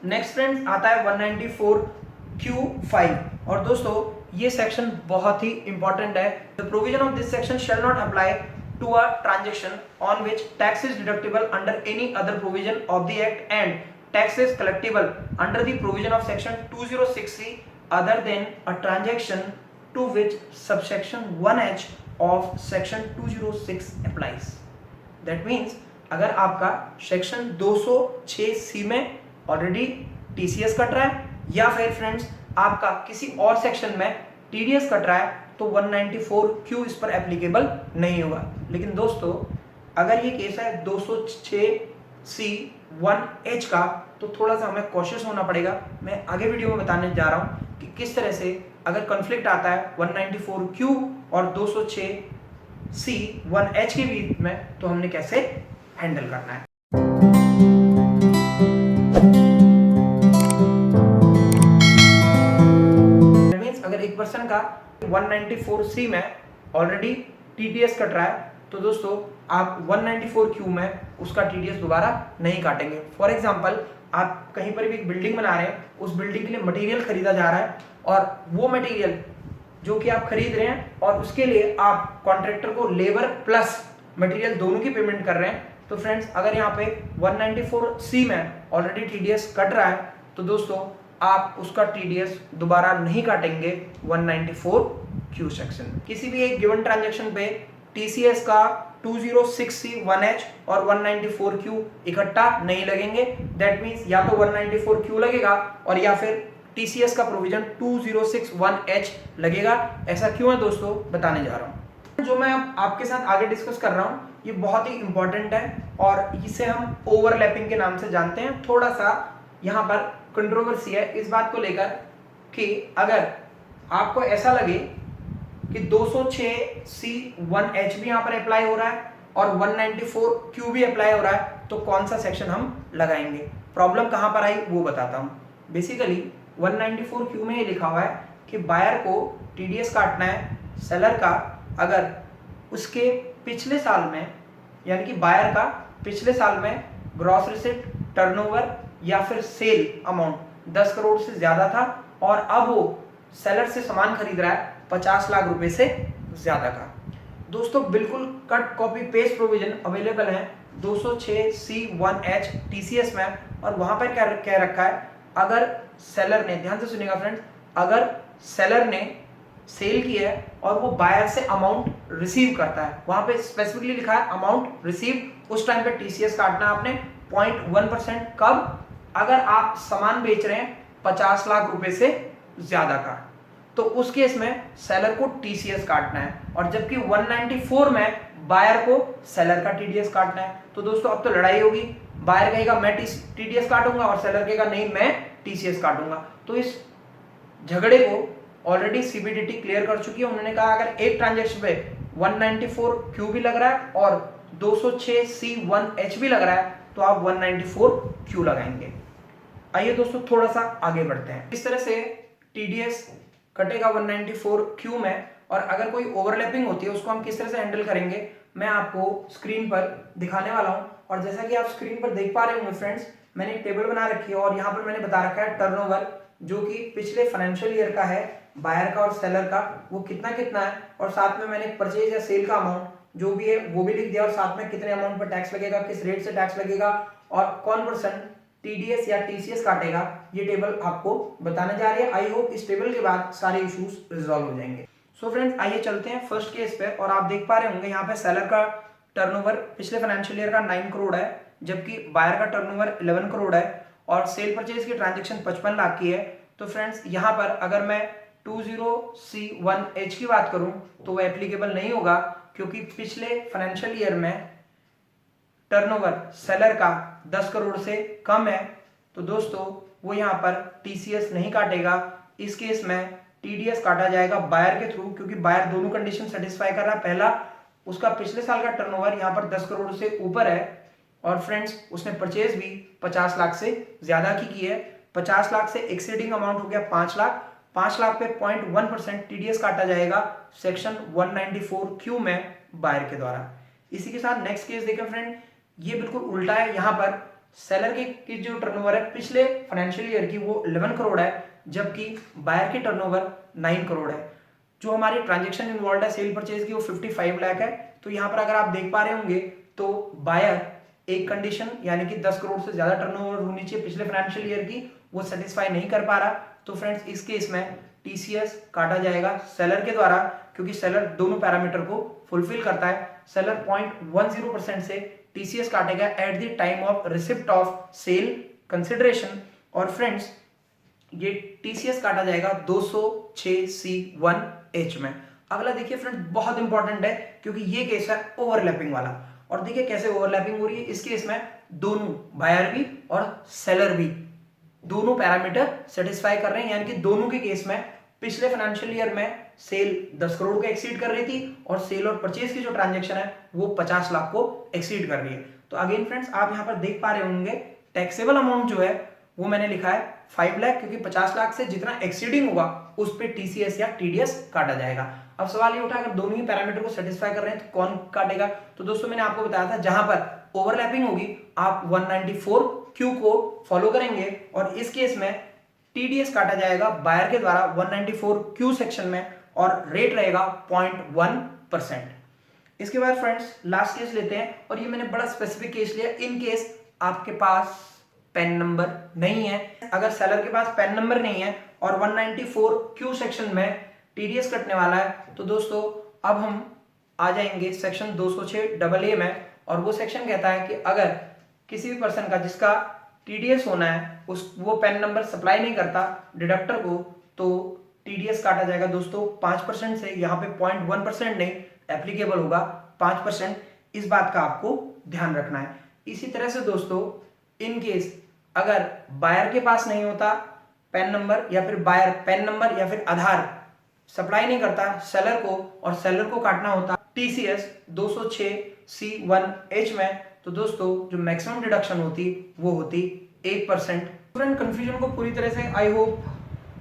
Next friends आता है 194Q5 और दोस्तों ये सेक्शन बहुत ही इंपॉर्टेंट है। The provision of this section shall not apply to a transaction on which tax is deductible under any other provision of the act and tax is collectable under the provision of section 206C other than a transaction to which subsection 1H of section 206 applies. That means अगर आपका section 206C में already TCS cut रहा है या फिर friends आपका किसी और सेक्शन में टीडीएस कट रहा है तो 194Q इस पर एप्लीकेबल नहीं होगा। लेकिन दोस्तों अगर ये केस है 206C1H का तो थोड़ा सा हमें कॉशियस होना पड़ेगा। मैं आगे वीडियो में बताने जा रहा हूँ कि किस तरह से अगर कॉन्फ्लिक्ट आता है 194Q और 206C1H के बीच में तो हमने कैसे हैंडल करना है। अगर एक पर्सन का 194C में ऑलरेडी टीडीएस कट रहा है तो दोस्तों आप 194Q में उसका टीडीएस दोबारा नहीं काटेंगे। फॉर एग्जांपल आप कहीं पर भी एक बिल्डिंग बना रहे हैं, उस बिल्डिंग के लिए मटेरियल खरीदा जा रहा है और वो मटेरियल जो कि आप खरीद रहे हैं और उसके लिए आप कॉन्ट्रैक्टर को लेबर प्लस मटेरियल दोनों की पेमेंट कर रहे हैं तो फ्रेंड्स अगर यहाँ पे 194C में ऑलरेडी टीडीएस कट रहा है तो दोस्तों आप उसका टीडीएस दोबारा नहीं काटेंगे 194Q सेक्शन में। किसी भी एक गिवन ट्रांजैक्शन पे टीसीएस का 206C1H और 194Q इकट्ठा नहीं लगेंगे। दैट मीन्स या तो 194Q लगेगा और या फिर टीसीएस का प्रोविजन 2061H लगेगा। ऐसा क्यों है दोस्तों बताने जा रहा हूँ। जो मैं आपके साथ आगे डिस्कस कर रहा हूँ ये बहुत ही इंपॉर्टेंट है और इसे हम ओवरलैपिंग के नाम से जानते हैं। थोड़ा सा यहाँ पर कंट्रोवर्सी है इस बात को लेकर कि अगर आपको ऐसा लगे कि 206C1H भी यहाँ पर अप्लाई हो रहा है और 194Q भी अप्लाई हो रहा है तो कौन सा सेक्शन हम लगाएंगे। प्रॉब्लम कहाँ पर आई वो बताता हूँ। बेसिकली 194Q में ये लिखा हुआ है कि बायर को टीडीएस काटना है सेलर का अगर उसके पिछले साल में यानी कि बायर का पिछले साल में ग्रॉस रिसिप्ट टर्नओवर या फिर सेल अमाउंट 10 करोड़ से ज्यादा था और अब वो सेलर से सामान खरीद रहा है 50 लाख रुपए से ज्यादा का। दोस्तों बिल्कुल cut copy paste provision available है 206C1H टीसीएस में और वहां पर क्या कह रखा है अगर सेलर ने, ध्यान से सुनिएगा फ्रेंड्स, अगर सेलर ने सेल किया है और वो बायर से अमाउंट रिसीव करता है, वहां पे स्पेसिफिकली लिखा है अमाउंट रिसीव, उस टाइम पे टीसीएस काटना आपने 0.1%। कब? अगर आप सामान बेच रहे हैं 50 लाख रुपए से ज्यादा का तो उस केस में सेलर को टीसीएस काटना है और जबकि 194 में बायर को सेलर का टीडीएस काटना है। तो दोस्तों अब तो लड़ाई होगी, बायर कहेगा मैं टीडीएस काटूंगा और सेलर कहेगा नहीं मैं टीसीएस काटूंगा। तो इस झगड़े को ऑलरेडी सीबीडीटी क्लियर कर चुकी है। उन्होंने कहा अगर एक ट्रांजैक्शन पे 194Q भी लग रहा है और 206C1H भी लग रहा है तो आप 194Q लगाएंगे। आइए दोस्तों थोड़ा सा आगे बढ़ते हैं। इस तरह से टीडीएस कटेगा 194Q में और अगर कोई ओवरलैपिंग होती है उसको हम किस तरह से हैंडल करेंगे मैं आपको स्क्रीन पर दिखाने वाला हूं। और जैसा कि आप स्क्रीन पर देख पा रहे होंगे फ्रेंड्स, मैंने एक टेबल बना रखी है और यहाँ पर मैंने बता रखा है टर्नओवर जो कि पिछले फाइनेंशियल ईयर का है बायर का और सेलर का, वो कितना कितना है और साथ में मैंने परचेज या सेल का अमाउंट जो भी है वो भी लिख दिया और साथ में कितने अमाउंट पर टैक्स लगेगा, किस रेट से टैक्स लगेगा और कौन परसेंट टीडीएस या टीसीएस काटेगा, ये टेबल आपको बताने जा रही है। आई होप इस टेबल के बाद सारे इश्यूज रिजॉल्व हो जाएंगे। सो फ्रेंड्स आइए चलते हैं फर्स्ट केस पे और आप देख पा रहे होंगे यहाँ पे सेलर का टर्नओवर पिछले फाइनेंशियल ईयर का 9 करोड़ है जबकि बायर का टर्नओवर 11 करोड़ है और सेल परचेज की ट्रांजेक्शन 55 लाख की है। तो फ्रेंड्स यहाँ पर अगर मैं 20C1H की बात करूं तो वो एप्लीकेबल नहीं होगा क्योंकि पिछले फाइनेंशियल ईयर में टर्नओवर सेलर का 10 करोड़ से कम है तो दोस्तों वो यहाँ पर टीसीएस नहीं काटेगा। इस केस में टीडीएस काटा जाएगा बायर के थ्रू क्योंकि बायर दोनों कंडीशन सेटिस्फाई कर रहा है। पहला, उसका पिछले साल का टर्नओवर यहाँ पर 10 करोड़ से ऊपर है और फ्रेंड्स उसने परचेज भी 50 लाख से ज्यादा की है। 50 लाख से एक्सीडिंग अमाउंट हो गया 5 लाख। 5 लाख पे 0.1% टीडीएस काटा जाएगा सेक्शन 194Q में बायर के द्वारा। इसी के साथ नेक्स्ट केस देखें फ्रेंड, ये बिल्कुल उल्टा है। यहाँ पर सेलर की जो टर्नओवर है पिछले फाइनेंशियल ईयर की वो 11 करोड़ है, जबकि बायर की टर्नओवर 9 करोड़ है। जो हमारी ट्रांजेक्शन इन्वॉल्व है सेल परचेज की वो 55 लाख है। तो यहाँ पर अगर आप देख पा रहे होंगे तो बायर एक कंडीशन यानी कि 10 करोड़ से ज्यादा टर्नओवर होनी चाहिए पिछले फाइनेंशियल ईयर की, वो सेटिस्फाई नहीं कर पा रहा। तो फ्रेंड्स इस केस में टीसीएस काटा जाएगा सेलर के द्वारा, क्योंकि सेलर दोनों पैरामीटर को फुलफिल करता है। सेलर 0.10% से टीसीएस काटेगा eight the time of receipt of sale consideration. और फ्रेंड्स ये टीसीएस काटा जाएगा 206C1H में। अगला देखिए फ्रेंड्स बहुत इंपॉर्टेंट है, क्योंकि ये केस है ओवरलैपिंग वाला। और देखिए कैसे ओवरलैपिंग हो रही है। इस केस में दोनों बायर भी और सेलर भी दोनों पैरामीटर सेटिस्फाई कर रहे हैं, यानी कि दोनों के केस में पिछले फाइनेंशियल ईयर में सेल 10 करोड़ को एक्सीड कर रही थी और सेल और परचेज की जो ट्रांजैक्शन है वो 50 लाख को एक्सीड कर रही है। तो अगेन फ्रेंड्स आप यहां पर देख पा रहे होंगे टैक्सेबल अमाउंट जो है वो मैंने लिखा है 5 लाख, क्योंकि 50 लाख से जितना एक्सीडिंग होगा उस पर टीसीएस या टीडीएस काटा जाएगा। अब सवाल ये उठा अगर दोनों ही पैरामीटर को सेटिस्फाई कर रहे हैं तो कौन काटेगा। तो दोस्तों मैंने आपको बताया था जहां पर ओवरलैपिंग होगी आप 194Q को फॉलो करेंगे, और इस केस में टीडीएस काटा जाएगा बायर के द्वारा 194Q सेक्शन में और रेट रहेगा 0.1%। इसके बाद फ्रेंड्स लास्ट केस लेते हैं, और ये मैंने बड़ा स्पेसिफिक केस लिया। इन केस आपके पास पेन नंबर नहीं है, अगर सेलर के पास पेन नंबर नहीं है और 194Q सेक्शन में टीडीएस कटने वाला है, तो दोस्तों अब हम आ जाएंगे सेक्शन 206AA में। और वो सेक्शन कहता है कि अगर किसी भी पर्सन का जिसका टीडीएस होना है वो पेन नंबर सप्लाई नहीं करता डिडक्टर को, तो टीडीएस काटा जाएगा दोस्तों 5% से। यहाँ पे 0.1% नहीं एप्लीकेबल होगा 5%। इस बात का आपको ध्यान रखना है। इसी तरह से दोस्तों इन केस अगर बायर के पास नहीं होता पेन नंबर, या फिर बायर पेन नंबर या फिर आधार सप्लाई नहीं करता सेलर को, और सेलर को काटना होता टीसीएस 206C1H में, तो दोस्तों जो मैक्सिमम डिडक्शन होती वो होती 1%। स्टूडेंट कंफ्यूजन को पूरी तरह से आई होप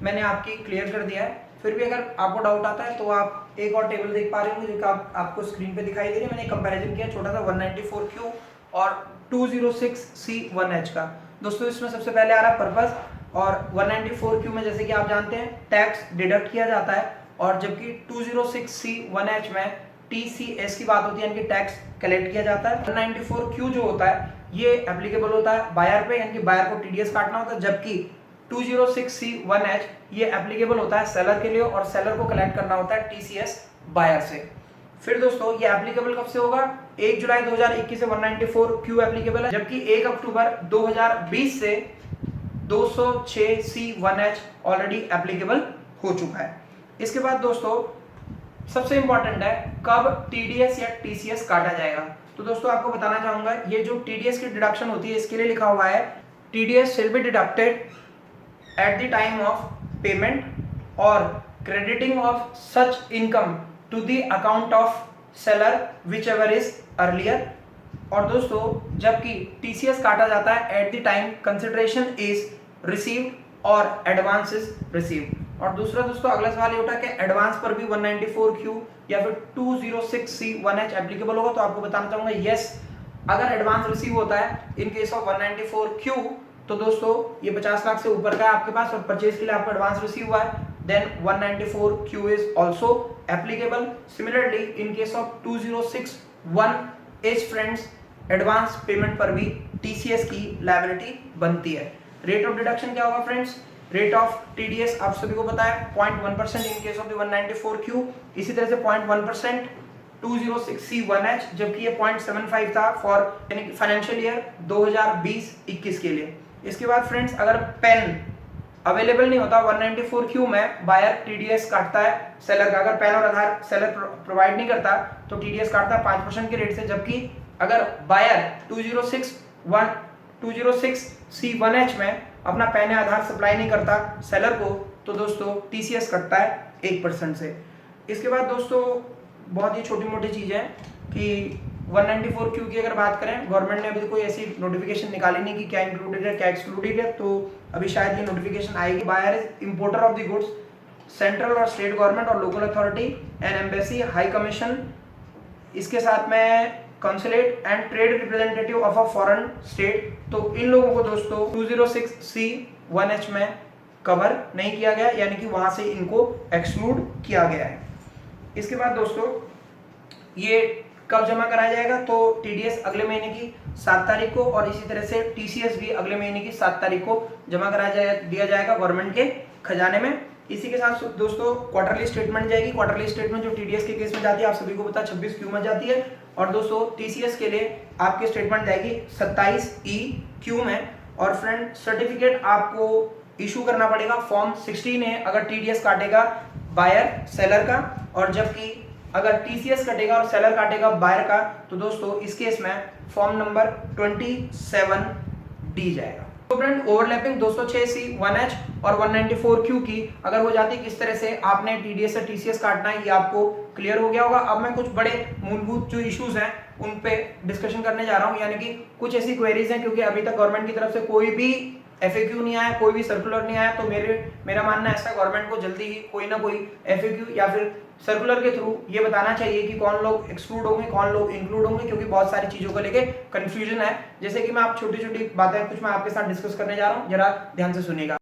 मैंने आपकी क्लियर कर दिया है। फिर भी अगर आपको डाउट आता है तो आप एक और टेबल देख पा रहे होंगे जो कि आपको स्क्रीन पे दिखाई दे रही है। मैंने कंपैरिजन किया छोटा सा 194Q और 206C1H का। दोस्तों इसमें सबसे पहले आ रहा है पर्पस, और 194Q में जैसे कि आप जानते हैं टैक्स डिडक्ट किया जाता है, और जबकि 206C1H में टीसीएस की बात होती है, यानी कि टैक्स कलेक्ट किया जाता है। 194Q जो होता है ये एप्लीकेबल होता है बायर पे, यानी कि बायर को टीडीएस काटना होता है, जबकि 206C1H ये एप्लीकेबल होता है सेलर के लिए, और सेलर को कलेक्ट करना होता है टीसीएस बायर से। फिर दोस्तों ये एप्लीकेबल कब से होगा, 1 जुलाई 2021 से 194Q एप्लीकेबल है, जबकि 1 अक्टूबर 2020 से 206C1H ऑलरेडी एप्लीकेबल हो चुका है। इसके बाद दोस्तों सबसे इंपॉर्टेंट है कब टीडीएस या टीसीएस काटा जाएगा। तो दोस्तों आपको बताना चाहूंगा ये जो टीडीएस की डिडक्शन होती है इसके लिए लिखा हुआ है TDS shall be deducted at the time of payment और crediting of such income to the account of seller whichever is earlier. और दोस्तों जबकि टीसीएस काटा जाता है at the time consideration is received और एडवांस इज रिसीव्ड। और दूसरा दोस्तों अगला सवाल ये उठा कि एडवांस पर भी 194Q या फिर 206C1H एप्लीकेबल होगा। तो आपको बताना चाहूंगा यस, अगर एडवांस रिसीव होता है इन केस ऑफ 194Q तो दोस्तों ये 50 लाख से ऊपर का है आपके पास और परचेज के लिए आपको एडवांस रिसीव हुआ है, then 194Q is also applicable. Similarly in case of 206C1H friends advance payment पर भी टीसीएस की लायबिलिटी बनती है। रेट ऑफ डिडक्शन क्या होगा फ्रेंड्स, रेट ऑफ टीडीएस आप सभी को पता है 0.1% इन केस ऑफ द 194Q, इसी तरह से 0.1% 206C1H, जबकि ये 0.75 था फॉर फाइनेंशियल ईयर 2020-21 के लिए। इसके बाद फ्रेंड्स अगर पेन अवेलेबल नहीं होता 194Q में बायर टीडीएस काटता है सेलर का, अगर पेन और आधार सेलर प्रोवाइड नहीं करता तो टीडीएस काटता है 5% के रेट से, जबकि अगर बायर 206C1H में अपना पेन या आधार सप्लाई नहीं करता सेलर को तो दोस्तों टीसीएस कटता है 1% से। इसके बाद दोस्तों बहुत ही छोटी मोटी चीज़ है कि 194Q की अगर बात करें, गवर्नमेंट ने अभी कोई ऐसी नोटिफिकेशन निकाली नहीं कि क्या इंक्लूडेड है क्या एक्सक्लूडेड है, तो अभी शायद ये नोटिफिकेशन आएगी। Buyer is importer of the goods, central और स्टेट गवर्नमेंट और local authority and embassy high commission, इसके साथ में consulate and trade representative of a foreign state, तो इन लोगों को दोस्तों 206C1H में कवर नहीं किया गया, यानी कि वहां से इनको एक्सक्लूड किया गया है। इसके बाद दोस्तों ये कब जमा कराया जाएगा, तो टीडीएस अगले महीने की 7 तारीख को और इसी तरह से टीसीएस भी अगले महीने की 7 तारीख को जमा कराया दिया जाएगा गवर्नमेंट के खजाने में। इसी के साथ दोस्तों क्वार्टरली स्टेटमेंट जाएगी। क्वार्टरली स्टेटमेंट जो टीडीएस के केस में जाती है, आप सभी को पता है 26Q में जाती है, और दोस्तों टीसीएस के लिए आपकी स्टेटमेंट जाएगी 27EQ में। और फ्रेंड सर्टिफिकेट आपको इशू करना पड़ेगा फॉर्म 16A अगर टीडीएस काटेगा बायर सेलर का, और जबकि अगर टीसीएस कटेगा और सेलर काटेगा बायर का, तो दोस्तों इस केस में फॉर्म नंबर 27D जाएगा। तो फ्रेंड ओवरलैपिंग 206C1H और 194Q की अगर हो जाती किस तरह से आपने टीडीएस से टीसीएस काटना है, ये आपको क्लियर हो गया होगा। अब मैं कुछ बड़े मूलभूत जो इश्यूज हैं उन पे डिस्कशन करने जा रहा हूं, यानी कि कुछ ऐसी क्वेरीज हैं, क्योंकि अभी तक गवर्नमेंट की तरफ से कोई भी FAQ नहीं आया, कोई भी सर्कुलर नहीं आया, तो मेरा मानना ऐसा गवर्नमेंट को जल्दी ही कोई ना कोई FAQ या फिर सर्कुलर के थ्रू ये बताना चाहिए कि कौन लोग एक्सक्लूड होंगे, कौन लोग इंक्लूड होंगे, क्योंकि बहुत सारी चीजों को लेके कंफ्यूजन है। जैसे कि मैं आप छोटी छोटी बातें कुछ मैं आपके साथ डिस्कस करने जा रहा हूँ, जरा ध्यान से सुनिएगा।